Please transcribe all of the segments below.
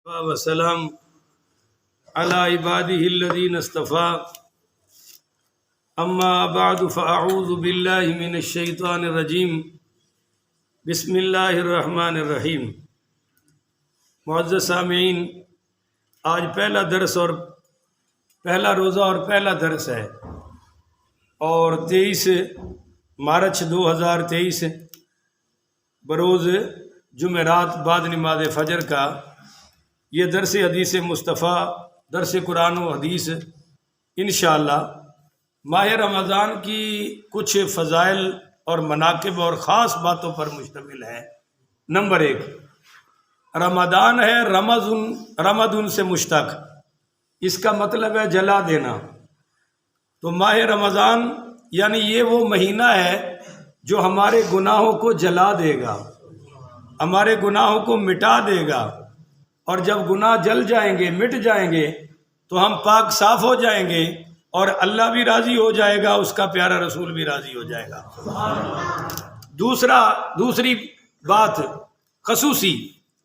وسلام على عباده الذين اصطفى اما بعد فاعوذ بالله من الشیطان الرجیم بسم اللہ الرحمن الرحیم۔ معزز سامعین، آج پہلا درس اور پہلا روزہ اور پہلا درس ہے اور 23 مارچ 2023 بروز جمعرات بعد نماز فجر کا یہ درس حدیث مصطفیٰ، درس قرآن و حدیث انشاءاللہ ماہ رمضان کی کچھ فضائل اور مناقب اور خاص باتوں پر مشتمل ہے۔ نمبر 1، رمضان ہے رمضان سے مشتق، اس کا مطلب ہے جلا دینا۔ تو ماہ رمضان یعنی یہ وہ مہینہ ہے جو ہمارے گناہوں کو جلا دے گا، ہمارے گناہوں کو مٹا دے گا، اور جب گناہ جل جائیں گے، مٹ جائیں گے تو ہم پاک صاف ہو جائیں گے اور اللہ بھی راضی ہو جائے گا، اس کا پیارا رسول بھی راضی ہو جائے گا۔ دوسری بات خصوصی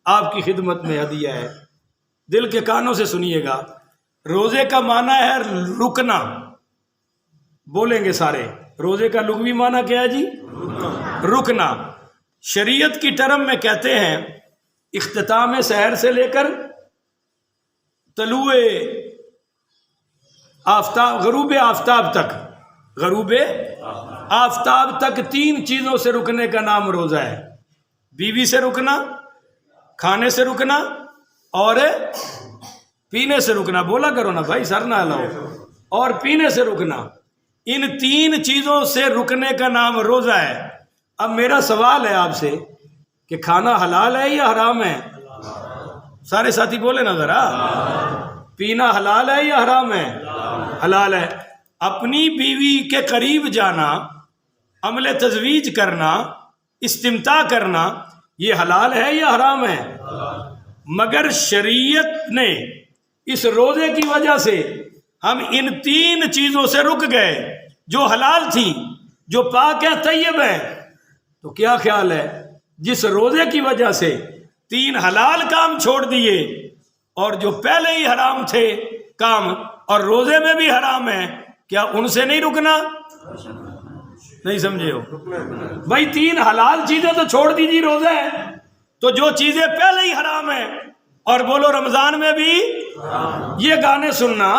آپ کی خدمت میں ہدیہ ہے، دل کے کانوں سے سنیے گا۔ روزے کا معنی ہے رکنا، بولیں گے سارے۔ روزے کا لغوی معنی کیا ہے جی؟ رکنا۔ شریعت کی ٹرم میں کہتے ہیں اختتام سحر سے لے کر طلوع آفتاب، غروب آفتاب تک، غروب آفتاب تک 3 چیزوں سے رکنے کا نام روزہ ہے۔ بیوی سے رکنا، کھانے سے رکنا اور پینے سے رکنا۔ بولا کرو نا بھائی، سر نہ ہلاؤ۔ اور پینے سے رکنا، ان 3 چیزوں سے رکنے کا نام روزہ ہے۔ اب میرا سوال ہے آپ سے کہ کھانا حلال ہے یا حرام ہے؟ سارے ساتھی بولے نا ذرا۔ پینا حلال ہے یا حرام ہے؟ حلال ہے۔ اپنی بیوی کے قریب جانا، عمل تزویج کرنا، استمتاع کرنا، یہ حلال ہے یا حرام ہے؟ مگر شریعت نے اس روزے کی وجہ سے ہم ان 3 چیزوں سے رک گئے جو حلال تھی، جو پاک ہے، طیب ہے۔ تو کیا خیال ہے، جس روزے کی وجہ سے 3 حلال کام چھوڑ دیے اور جو پہلے ہی حرام تھے کام اور روزے میں بھی حرام ہے، کیا ان سے نہیں رکنا؟ نہیں سمجھے ہو بھائی؟ 3 حلال چیزیں تو چھوڑ دیجیے، روزہ ہے تو جو چیزیں پہلے ہی حرام ہیں، اور بولو رمضان میں بھی یہ گانے سننا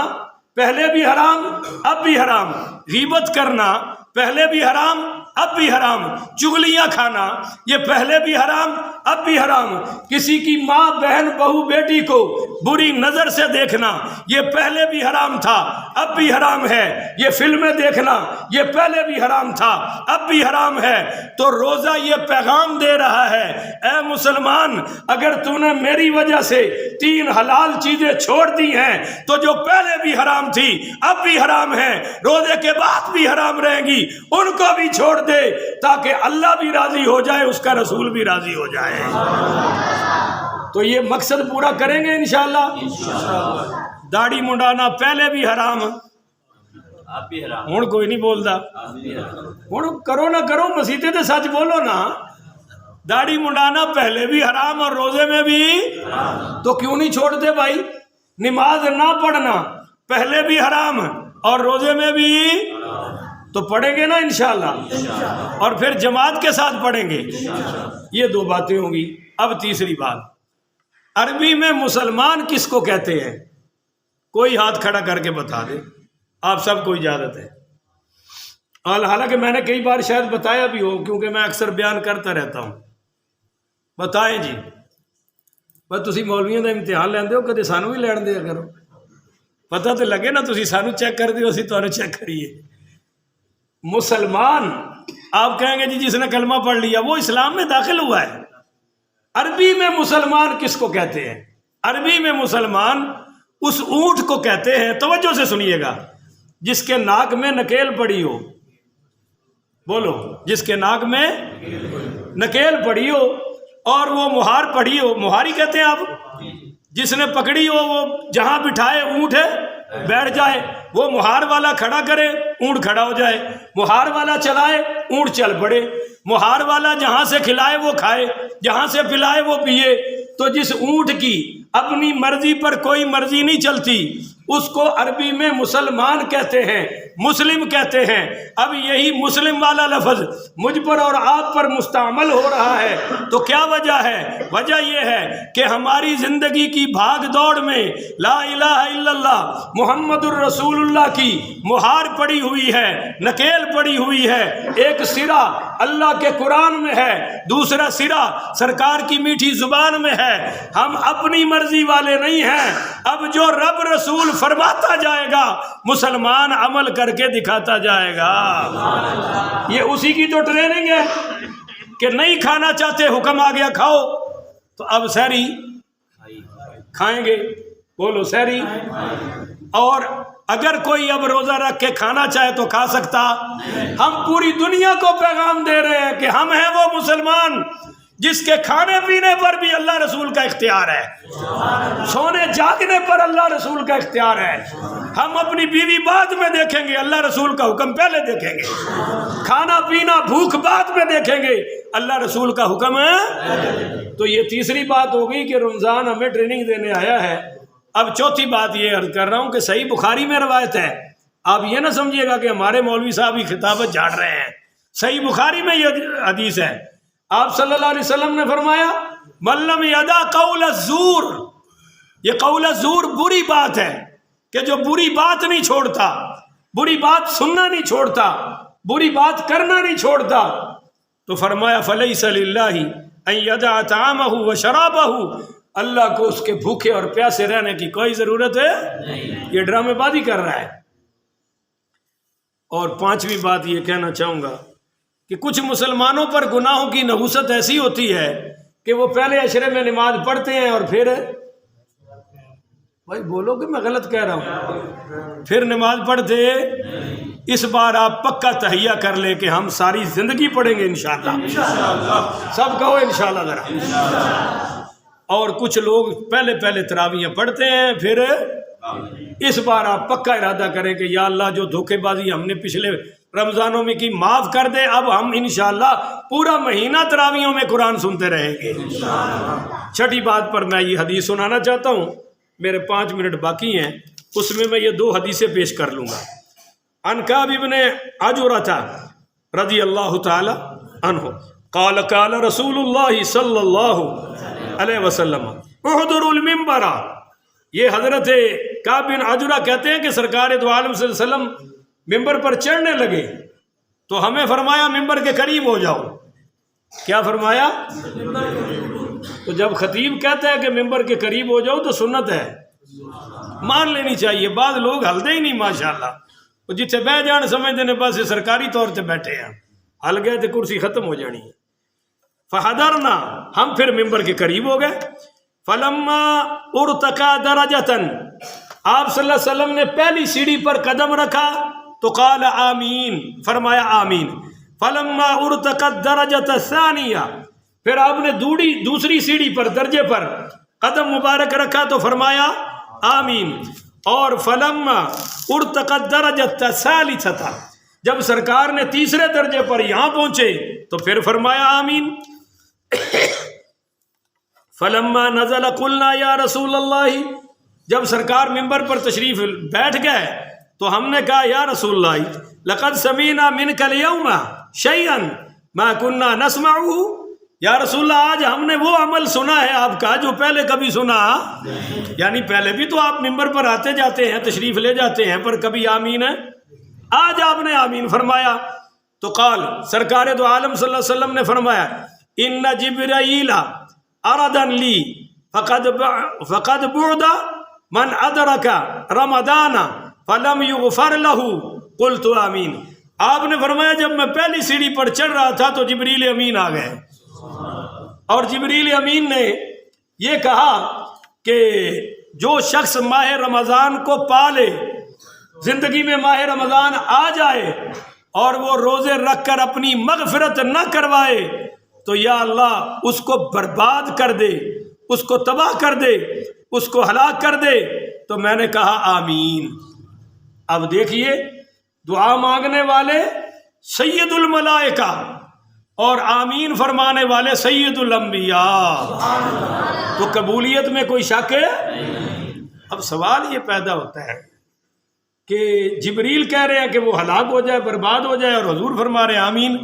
پہلے بھی حرام اب بھی حرام، غیبت کرنا پہلے بھی حرام اب بھی حرام، چغلیاں کھانا یہ پہلے بھی حرام اب بھی حرام، کسی کی ماں، بہن، بہو، بیٹی کو بری نظر سے دیکھنا یہ پہلے بھی حرام تھا اب بھی حرام ہے، یہ فلمیں دیکھنا یہ پہلے بھی حرام تھا اب بھی حرام ہے۔ تو روزہ یہ پیغام دے رہا ہے، اے مسلمان، اگر تو نے میری وجہ سے 3 حلال چیزیں چھوڑ دی ہیں تو جو پہلے بھی حرام تھی اب بھی حرام ہے، روزے کے بعد بھی حرام رہیں گی، ان کو بھی چھوڑ دے تاکہ اللہ بھی راضی ہو جائے، اس کا رسول بھی راضی ہو جائے۔ تو یہ مقصد پورا کریں گے انشاءاللہ۔ داڑھی منڈانا پہلے بھی حرام، ہوں کوئی نہیں بولتا، ہوں کرو نہ کرو، مسیطے تے سچ بولو نا۔ داڑھی منڈانا پہلے بھی حرام اور روزے میں بھی، تو کیوں نہیں چھوڑتے بھائی؟ نماز نہ پڑھنا پہلے بھی حرام اور روزے میں بھی، تو پڑھیں گے نا انشاءاللہ، اور پھر جماعت کے ساتھ پڑھیں گے۔ یہ 2 باتیں ہوں گی۔ اب تیسری بات، عربی میں مسلمان کس کو کہتے ہیں؟ کوئی ہاتھ کھڑا کر کے بتا دے، آپ سب کو اجازت ہے۔ حالانکہ میں نے کئی بار شاید بتایا بھی ہو، کیونکہ میں اکثر بیان کرتا رہتا ہوں۔ بتائیں جی، بس تسی مولویوں کا امتحان لیندے ہو، کدے سانو بھی لین دیا کرو، پتہ تو لگے نا، تسی سانو چیک کر دیو، اسی تانوں چیک کریے۔ مسلمان، آپ کہیں گے جی جس نے کلمہ پڑھ لیا وہ اسلام میں داخل ہوا ہے۔ عربی میں مسلمان کس کو کہتے ہیں؟ عربی میں مسلمان اس اونٹ کو کہتے ہیں، توجہ سے سنیے گا، جس کے ناک میں نکیل پڑی ہو۔ بولو، جس کے ناک میں نکیل پڑی ہو اور وہ مہار پڑی ہو، مہاری کہتے ہیں آپ، جس نے پکڑی ہو وہ جہاں بٹھائے اونٹ ہے بیٹھ جائے، وہ مہار والا کھڑا کرے اونٹ کھڑا ہو جائے، مہار والا چلائے اونٹ چل پڑے، مہار والا جہاں سے کھلائے وہ کھائے، جہاں سے پلائے وہ پیے، تو جس اونٹ کی اپنی مرضی پر کوئی مرضی نہیں چلتی اس کو عربی میں مسلمان کہتے ہیں، مسلم کہتے ہیں۔ اب یہی مسلم والا لفظ مجھ پر اور آپ پر مستعمل ہو رہا ہے، تو کیا وجہ ہے؟ وجہ یہ ہے کہ ہماری زندگی کی بھاگ دوڑ میں لا الہ الا اللہ محمد الرسول اللہ کی مہار پڑی ہوئی ہے، نکیل پڑی ہوئی ہے۔ ایک سرا اللہ کے قرآن میں ہے، دوسرا سرا سرکار کی میٹھی زبان میں ہے۔ ہم اپنی مرضی والے نہیں ہیں، اب جو رب رسول فرماتا جائے گا مسلمان عمل کر کے دکھاتا جائے گا۔ یہ اسی کی تو ٹریننگ ہے کہ نہیں کھانا چاہتے، حکم آ گیا کھاؤ، تو اب سحری کھائیں گے، بولو سحری۔ اور اگر کوئی اب روزہ رکھ کے کھانا چاہے تو کھا سکتا۔ ہم پوری دنیا کو پیغام دے رہے ہیں کہ ہم ہیں وہ مسلمان جس کے کھانے پینے پر بھی اللہ رسول کا اختیار ہے، سونے جاگنے پر اللہ رسول کا اختیار ہے۔ ہم اپنی بیوی بعد میں دیکھیں گے، اللہ رسول کا حکم پہلے دیکھیں گے۔ کھانا پینا بھوک بعد میں دیکھیں گے، اللہ رسول کا حکم ہے۔ تو یہ تیسری بات ہوگی کہ رمضان ہمیں ٹریننگ دینے آیا ہے۔ اب چوتھی بات یہ عرض کر رہا ہوں کہ صحیح بخاری میں روایت ہے، آپ یہ نہ سمجھیے گا کہ ہمارے مولوی صاحب ہی خطابت جھاڑ رہے ہیں، صحیح بخاری میں یہ حدیث ہے۔ آپ صلی اللہ علیہ وسلم نے فرمایا من لم یدع قول الزور، یہ قول الزور بری بات ہے کہ جو بری بات نہیں چھوڑتا، بری بات سننا نہیں چھوڑتا، بری بات کرنا نہیں چھوڑتا، تو فرمایا فلیس للہ ان یدع طعامہ وشرابہ، اللہ کو اس کے بھوکے اور پیاسے رہنے کی کوئی ضرورت ہے نہیں، یہ ڈرامے بازی کر رہا ہے۔ اور پانچویں بات یہ کہنا چاہوں گا کہ کچھ مسلمانوں پر گناہوں کی نحوست ایسی ہوتی ہے کہ وہ پہلے عشرے میں نماز پڑھتے ہیں اور پھر بھائی بولو کہ میں غلط کہہ رہا ہوں، پھر نماز پڑھتے۔ اس بار آپ پکا تہیہ کر لیں کہ ہم ساری زندگی پڑھیں گے انشاءاللہ، سب کہو انشاءاللہ ذرا۔ اور کچھ لوگ پہلے تراویحیں پڑھتے ہیں، پھر اس بار آپ پکا ارادہ کریں کہ یا اللہ جو دھوکے بازی ہم نے پچھلے رمضانوں میں کی معاف کر دے، اب ہم انشاءاللہ پورا مہینہ تراویحوں میں قرآن سنتے رہیں گے۔ چھٹی بات پر میں یہ حدیث سنانا چاہتا ہوں، میرے 5 منٹ باقی ہیں، اس میں یہ 2 حدیثیں پیش کر لوں گا۔ عن کعب بن عجرہ رضی اللہ تعالی عنہ قال قال رسول اللہ صلی اللہ علیہ وسلم احضروا المنبر، یہ حضرت کعب بن عجرہ کہتے ہیں کہ سرکار دو عالم صلی اللہ علیہ وسلم ممبر پر چڑھنے لگے تو ہمیں فرمایا ممبر کے قریب ہو جاؤ۔ کیا فرمایا؟ تو جب خطیب کہتا ہے کہ ممبر کے قریب ہو جاؤ تو سنت ہے، مان لینی چاہیے۔ بعض لوگ ہلدے ہی نہیں ماشاءاللہ، وہ جتنے بہ جان سمجھتے ہیں بس سرکاری طور سے بیٹھے ہیں، ہل گئے تو کرسی ختم ہو جانی ہے۔ فحضرنا، ہم پھر ممبر کے قریب ہو گئے۔ فلما ارتقى درجة، آپ صلی اللہ علیہ وسلم نے پہلی سیڑھی پر قدم رکھا تو قال آمین، فرمایا آمین۔ فلما ارتقى الدرجة الثانية، پھر آپ نے دوسری سیڑھی پر درجے پر قدم مبارک رکھا تو فرمایا آمین۔ اور فلما ارتقى الدرجة الثالثة، جب سرکار نے تیسرے درجے پر یہاں پہنچے تو پھر فرمایا آمین۔ فلما نزل قلنا یا رسول اللہ، جب سرکار ممبر پر تشریف بیٹھ گئے تو ہم نے کہا یا رسول اللہ لقد سمعنا منک اليوم شيئا ما كنا نسمعه، یا رسول اللہ آج ہم نے وہ عمل سنا ہے آپ کا جو پہلے کبھی سنا، یعنی پہلے بھی تو آپ ممبر پر آتے جاتے ہیں، تشریف لے جاتے ہیں، پر کبھی آمین ہے، آج آپ نے آمین فرمایا۔ تو قال، سرکار دو عالم صلی اللہ علیہ وسلم نے فرمایا ان جبرائیل اردن لی فقد بعد من ادرک رمضان فلم یغفر له قلت آمین۔ آپ نے فرمایا جب میں پہلی سیڑھی پر چڑھ رہا تھا تو جبریل امین آ گئے، اور جبریل امین نے یہ کہا کہ جو شخص ماہ رمضان کو پالے، زندگی میں ماہ رمضان آ جائے اور وہ روزے رکھ کر اپنی مغفرت نہ کروائے تو یا اللہ اس کو برباد کر دے، اس کو تباہ کر دے، اس کو ہلاک کر دے۔ تو میں نے کہا آمین۔ اب دیکھیے دعا مانگنے والے سید الملائکہ اور آمین فرمانے والے سید الانبیاء۔ تو قبولیت میں کوئی شک ہے؟ اب سوال یہ پیدا ہوتا ہے کہ جبریل کہہ رہے ہیں کہ وہ ہلاک ہو جائے، برباد ہو جائے، اور حضور فرما رہے ہیں آمین۔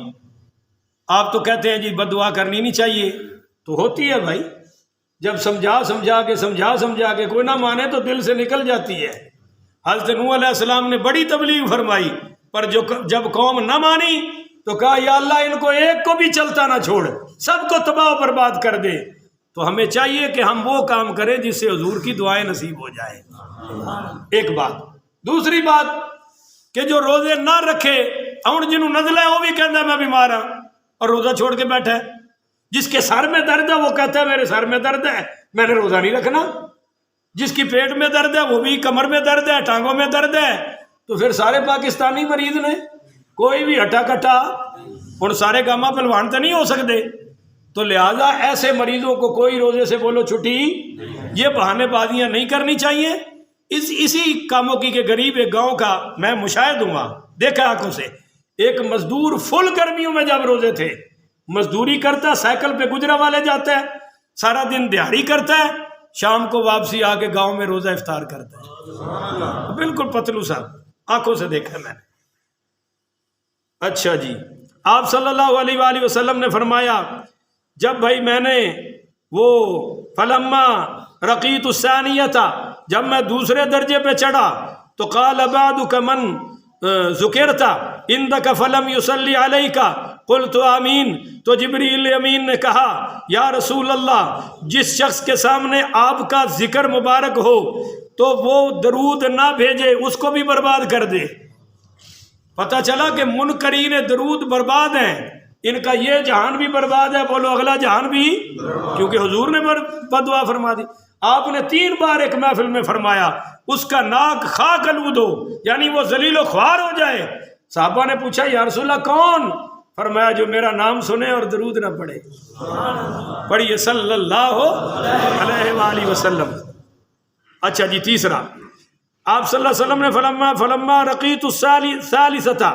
آپ تو کہتے ہیں جی بد دعا کرنی نہیں چاہیے، تو ہوتی ہے بھائی، جب سمجھا کے کوئی نہ مانے تو دل سے نکل جاتی ہے۔ حضرت نوح علیہ السلام نے بڑی تبلیغ فرمائی، پر جب قوم نہ مانی تو کہا یا اللہ ان کو ایک کو بھی چلتا نہ چھوڑ، سب کو تباہ و برباد کر دے۔ تو ہمیں چاہیے کہ ہم وہ کام کریں جس سے حضور کی دعائیں نصیب ہو جائے۔ ایک بات۔ دوسری بات کہ جو روزے نہ رکھے، ہن جنہوں نزلہ ہے وہ بھی کہتا ہے میں بیمار ہوں اور روزہ چھوڑ کے بیٹھا ہے۔ جس کے سر میں درد ہے وہ کہتا ہے میرے سر میں درد ہے، میں نے روزہ نہیں رکھنا۔ جس کی پیٹ میں درد ہے وہ بھی کمر میں درد ہے، ٹانگوں میں درد ہے۔ تو پھر سارے پاکستانی مریض نے، کوئی بھی ہٹا کٹا، اور سارے گاما پہلوان تو نہیں ہو سکتے۔ تو لہذا ایسے مریضوں کو کوئی روزے سے بولو چھٹی، یہ بہانے بازیاں نہیں کرنی چاہیے۔ اسی کاموں کی کہ غریب ایک گاؤں کا میں مشاہد ہوا، دیکھا آنکھوں سے، ایک مزدور فل گرمیوں میں جب روزے تھے مزدوری کرتا، سائیکل پہ گجرا والے جاتا ہے، سارا دن دیہڑی کرتا ہے، شام کو واپسی آ کے گاؤں میں روزہ افطار کرتا ہے، بالکل پتلو صاحب، آنکھوں سے دیکھا میں نے۔ اچھا جی، آپ صلی اللہ علیہ وآلہ وسلم نے فرمایا جب بھائی میں نے وہ فلما رقیت الثانیہ تھا، جب میں دوسرے درجے پہ چڑھا تو قال بعدک من ذکرت عندک فلم یصلی علیک قلت آمین، تو جبریل امین نے کہا یا رسول اللہ، جس شخص کے سامنے آپ کا ذکر مبارک ہو تو وہ درود نہ بھیجے، اس کو بھی برباد کر دے۔ پتہ چلا کہ منکرین درود برباد ہیں، ان کا یہ جہان بھی برباد ہے، بولو اگلا جہان بھی، کیونکہ حضور نے بد دعا فرما دی۔ آپ نے 3 بار ایک محفل میں فرمایا اس کا ناک خاک آلود ہو، یعنی وہ ذلیل و خوار ہو جائے۔ صحابہ نے پوچھا یا رسول اللہ کون؟ فرمایا جو میرا نام سنے اور درود نہ پڑھے۔ پڑھیے صلی اللہ علیہ وآلہ وسلم۔ اچھا جی، تیسرا، آپ صلی اللہ علیہ وسلم نے فلما رقیت الثالثة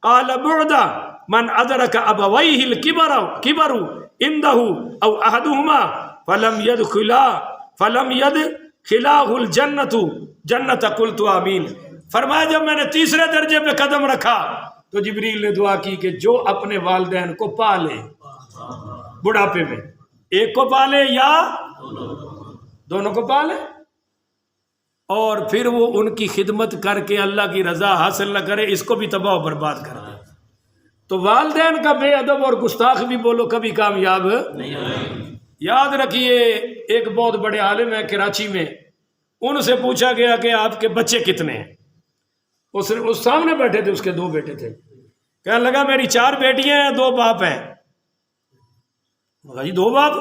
قال بعد من ادرک ابویہ الکبر عنده او احدهما فلم يدخلاه الجنت قلت آمین۔ فرمایا جب میں نے تیسرے درجے پہ قدم رکھا تو جبریل نے دعا کی کہ جو اپنے والدین کو پالے بڑھاپے میں، ایک کو پالے یا دونوں کو پالے، اور پھر وہ ان کی خدمت کر کے اللہ کی رضا حاصل نہ کرے، اس کو بھی تباہ و برباد کر دے۔ تو والدین کا بے ادب اور گستاخ بھی بولو کبھی کامیاب نہیں۔ یاد رکھیے، ایک بہت بڑے عالم ہیں کراچی میں، ان سے پوچھا گیا کہ آپ کے بچے کتنے ہیں؟ اس سامنے بیٹھے تھے، اس کے 2 بیٹے تھے، کہنے لگا میری 4 بیٹیاں ہیں، 2 باپ ہیں۔ جی 2 باپ؟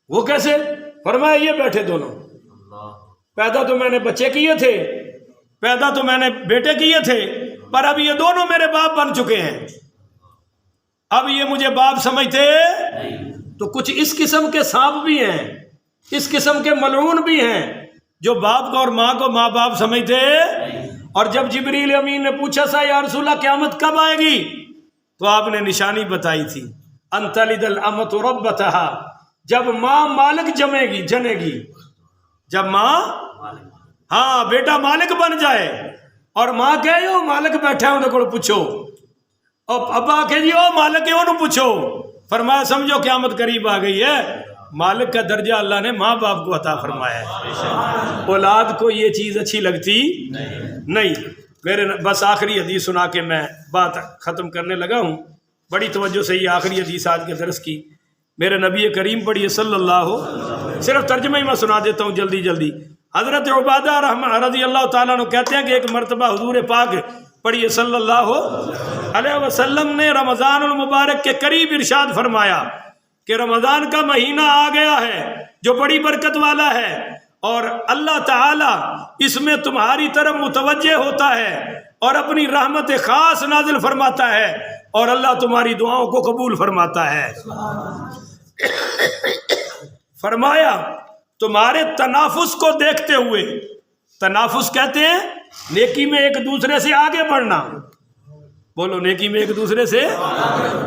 وہ کیسے؟ فرمایا یہ بیٹھے دونوں، پیدا تو میں نے بچے کیے تھے، پیدا تو میں نے بیٹے کیے تھے، پر اب یہ دونوں میرے باپ بن چکے ہیں، اب یہ مجھے باپ سمجھتے۔ تو کچھ اس قسم کے سانپ بھی ہیں، اس قسم کے ملعون بھی ہیں جو باپ کو اور ماں کو ماں باپ سمجھتے۔ اور جب جبریل امین نے پوچھا سا یا رسول اللہ قیامت کب آئے گی، تو آپ نے نشانی بتائی تھی، ان تلد الامۃ ربتها، جب ماں مالک جنے گی، جب ماں بیٹا مالک بن جائے، اور ماں کہے او مالک بیٹھا ہے انہیں کو پوچھو، اور ابا کہ جی او مالک ہے انہوں پوچھو۔ فرمایا سمجھو قیامت قریب آ گئی ہے۔ مالک کا درجہ اللہ نے ماں باپ کو عطا فرمایا ہے، اولاد کو یہ چیز اچھی لگتی نہیں۔ میرے بس آخری حدیث سنا کے میں بات ختم کرنے لگا ہوں، بڑی توجہ سے یہ آخری حدیث آج کے درس کی، میرے نبی کریم پڑھیے صلی اللہ، صرف ترجمہ ہی میں سنا دیتا ہوں جلدی۔ حضرت عبادہ رضی اللہ تعالیٰ عنہ کہتے ہیں کہ ایک مرتبہ حضور پاک پڑھیے صلی اللہ علیہ وسلم نے رمضان المبارک کے قریب ارشاد فرمایا کہ رمضان کا مہینہ آ گیا ہے جو بڑی برکت والا ہے، اور اللہ تعالیٰ اس میں تمہاری طرف متوجہ ہوتا ہے اور اپنی رحمت خاص نازل فرماتا ہے، اور اللہ تمہاری دعاؤں کو قبول فرماتا ہے۔ فرمایا تمہارے تنافس کو دیکھتے ہوئے، تنافس کہتے ہیں نیکی میں ایک دوسرے سے آگے بڑھنا، بولو نیکی میں ایک دوسرے سے،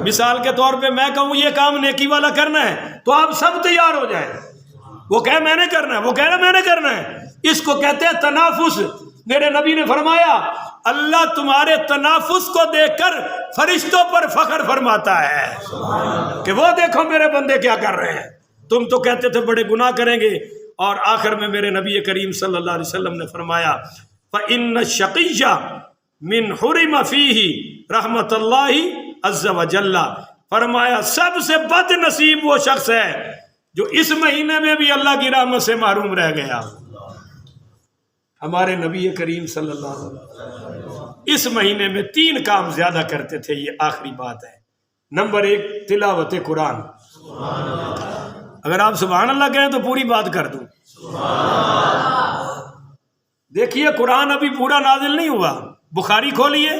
مثال کے طور پہ میں کہوں یہ کام نیکی والا کرنا ہے تو آپ سب تیار ہو جائیں، وہ کہے میں نے کرنا ہے، وہ کہہ رہا میں نے کرنا ہے، اس کو کہتے ہیں تنافس۔ میرے نبی نے فرمایا اللہ تمہارے تنافس کو دیکھ کر فرشتوں پر فخر فرماتا ہے کہ وہ دیکھو میرے بندے کیا کر رہے ہیں، تم تو کہتے تھے بڑے گناہ کریں گے۔ اور آخر میں میرے نبی کریم صلی اللہ علیہ وسلم نے فرمایا فَإِنَّ الشَّقِيَّ مِنْ حُرِمَ فِيهِ رحمت اللہ عز وجل، فرمایا سب سے بد نصیب وہ شخص ہے جو اس مہینے میں بھی اللہ کی رحمت سے محروم رہ گیا۔ ہمارے نبی کریم صلی اللہ علیہ وسلم اس مہینے میں 3 کام زیادہ کرتے تھے، یہ آخری بات ہے۔ نمبر 1 تلاوت قرآن۔ اگر آپ سبحان اللہ کہیں تو پوری بات کر دوں۔ دیکھیے قرآن ابھی پورا نازل نہیں ہوا، بخاری کھولیے،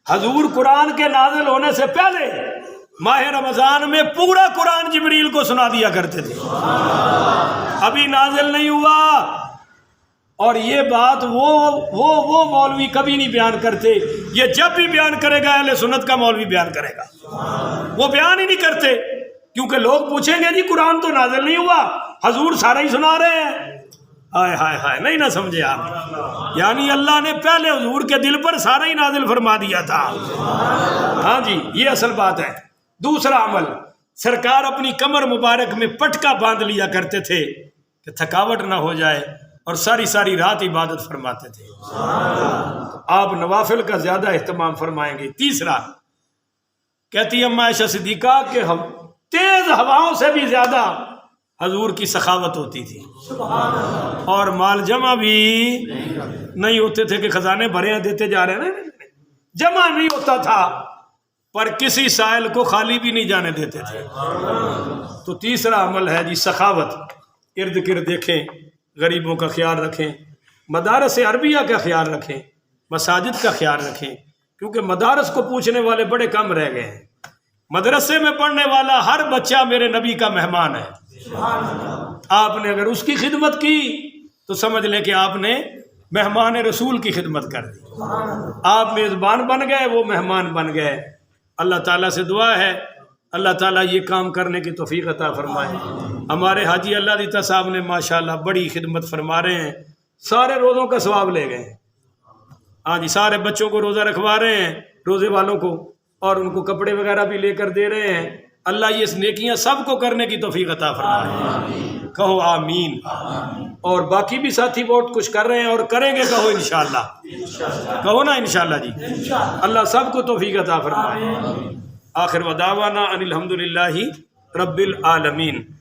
حضور قرآن کے نازل ہونے سے پہلے ماہ رمضان میں پورا قرآن جبریل کو سنا دیا کرتے تھے، ابھی نازل نہیں ہوا۔ اور یہ بات وہ مولوی کبھی نہیں بیان کرتے، یہ جب بھی بیان کرے گا اہل سنت کا مولوی بیان کرے گا، وہ بیان ہی نہیں کرتے، کیونکہ لوگ پوچھیں گے جی قرآن تو نازل نہیں ہوا، حضور سارا ہی سنا رہے ہیں۔ ہائے ہائے ہائے، نہیں نہ سمجھے آپ، یعنی اللہ نے پہلے حضور کے دل پر سارا ہی نازل فرما دیا تھا۔ ہاں جی، یہ اصل بات ہے۔ دوسرا عمل، سرکار اپنی کمر مبارک میں پٹکا باندھ لیا کرتے تھے کہ تھکاوٹ نہ ہو جائے، اور ساری ساری رات عبادت فرماتے تھے۔ آپ نوافل کا زیادہ اہتمام فرمائیں گے۔ تیسرا، کہتی اما عائشہ صدیقہ کہ تیز ہواؤں سے بھی زیادہ حضور کی سخاوت ہوتی تھی، اور مال جمع بھی نہیں ہوتے تھے کہ خزانے بھرے ہیں دیتے جا رہے ہیں، جمع نہیں ہوتا تھا، پر کسی سائل کو خالی بھی نہیں جانے دیتے تھے۔ تو تیسرا عمل ہے جی سخاوت، ارد گرد دیکھیں، غریبوں کا خیال رکھیں، مدارس عربیہ کا خیال رکھیں، مساجد کا خیال رکھیں، کیونکہ مدارس کو پوچھنے والے بڑے کم رہ گئے ہیں۔ مدرسے میں پڑھنے والا ہر بچہ میرے نبی کا مہمان ہے، آپ نے اگر اس کی خدمت کی تو سمجھ لیں کہ آپ نے مہمان رسول کی خدمت کر دی، آپ میزبان بن گئے، وہ مہمان بن گئے۔ اللہ تعالیٰ سے دعا ہے اللہ تعالیٰ یہ کام کرنے کی توفیق عطا فرمائے۔ ہمارے حاجی اللہ دیتا صاحب نے ماشاءاللہ بڑی خدمت فرما رہے ہیں، سارے روزوں کا ثواب لے گئے ہیں۔ ہاں جی، سارے بچوں کو روزہ رکھوا رہے ہیں، روزے والوں کو، اور ان کو کپڑے وغیرہ بھی لے کر دے رہے ہیں۔ اللہ یہ نیکیاں سب کو کرنے کی توفیق عطا فرمائے، کہو آمین۔ اور باقی بھی ساتھی بہت کچھ کر رہے ہیں اور کریں گے، کہو انشاءاللہ، کہو نا انشاءاللہ جی، اللہ سب کو توفیق عطا فرمائے۔ آخر ودعوانا ان الحمدللہ رب العالمین۔